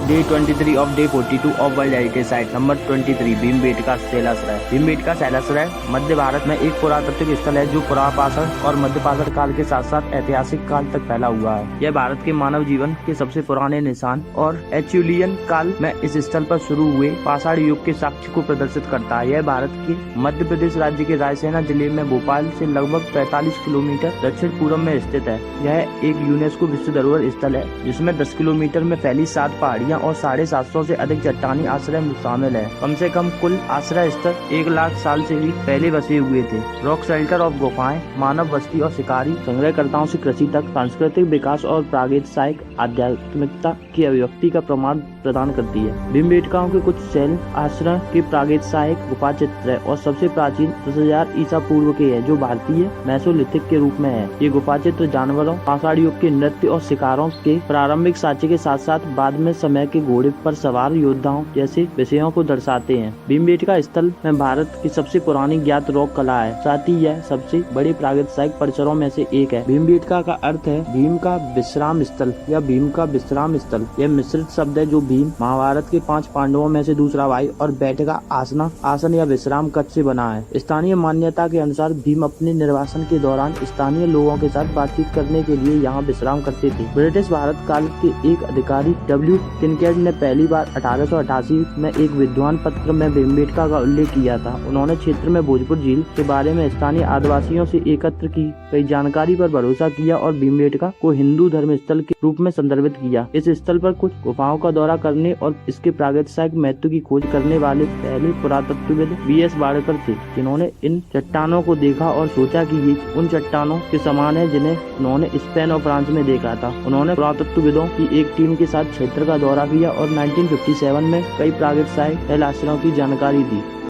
Day 23 of day 42 of world heritage site number 23 Bhimbetka शैलाश्रय। भीमबेटका शैलाश्रय मध्य भारत में एक पुरातात्विक स्थल है जो पुरापाषाण और मध्यपाषाण काल के साथ साथ ऐतिहासिक काल तक फैला हुआ है। यह भारत के मानव जीवन के सबसे पुराने निशान और एचुलियन काल में इस स्थल पर शुरू हुए पाषाण युग के साक्ष्य को प्रदर्शित करता है। यह भारत के मध्य प्रदेश राज्य के रायसेन जिले में भोपाल से लगभग 45 किलोमीटर दक्षिण पूर्व में स्थित है। यह एक यूनेस्को विश्व धरोहर स्थल है जिसमें 10 किलोमीटर में फैली 7 पहाड़ियां और 750 से अधिक चट्टानी आश्रय शामिल है। कम से कम कुल आश्रय स्थल 1 लाख साल से भी पहले बसे हुए थे। रॉक शेल्टर ऑफ गुफाएं मानव बस्ती और शिकारी संग्रहकर्ताओं से कृषि तक सांस्कृतिक विकास और प्रागैतिहासिक आध्यात्मिकता की अभिव्यक्ति का प्रमाण प्रदान करती है। भीमबेटकाओं के कुछ शैल आश्रय के प्रागैतिहासिक गुफा चित्र है और सबसे प्राचीन 10,000 ईसा पूर्व के है जो भारतीय मेसोलिथिक के रूप में है। ये गुफा चित्र जानवरों पाषाण युग के नृत्य और शिकारों के प्रारंभिक साक्ष्य के साथ साथ बाद में समय के घोड़े पर सवार योद्धाओं जैसे विषयों को दर्शाते हैं। भीमबेटका स्थल में भारत की सबसे पुरानी ज्ञात रॉक कला है, साथ ही यह सबसे बड़े प्रागैतिहासिक परिसरों में से एक है। भीमबेटका का अर्थ है भीम का विश्राम स्थल या भीम का विश्राम स्थल। यह मिश्रित शब्द है जो भीम महाभारत के 5 पांडवों में से दूसरा भाई और बैठका आसना आसन या विश्राम कक्ष से बना है। स्थानीय मान्यता के अनुसार भीम अपने निर्वासन के दौरान स्थानीय लोगों के साथ बातचीत करने के लिए यहाँ विश्राम करते थे। ब्रिटिश भारत काल के एक अधिकारी डब्ल्यू किनकेड ने पहली बार 1888 में एक विद्वान पत्र में भीमबेटका का उल्लेख किया था। उन्होंने क्षेत्र में भोजपुर झील के बारे में स्थानीय आदिवासियों से एकत्र की गई जानकारी पर भरोसा किया और भीमबेटका को हिंदू धर्म स्थल के रूप में संदर्भित किया। इस स्थल पर कुछ गुफाओं का दौरा करने और इसके प्रागैतिहासिक महत्व की खोज करने वाले पहले पुरातत्वविद बीएस बाड़कर थे, जिन्होंने इन चट्टानों को देखा और सोचा कि ये उन चट्टानों के समान है जिन्हें उन्होंने स्पेन और फ्रांस में देखा था। उन्होंने पुरातत्वविदों की एक टीम के साथ क्षेत्र का दौरा किया और 1957 में कई प्रागैतिहासिक शैलाश्रयों की जानकारी दी।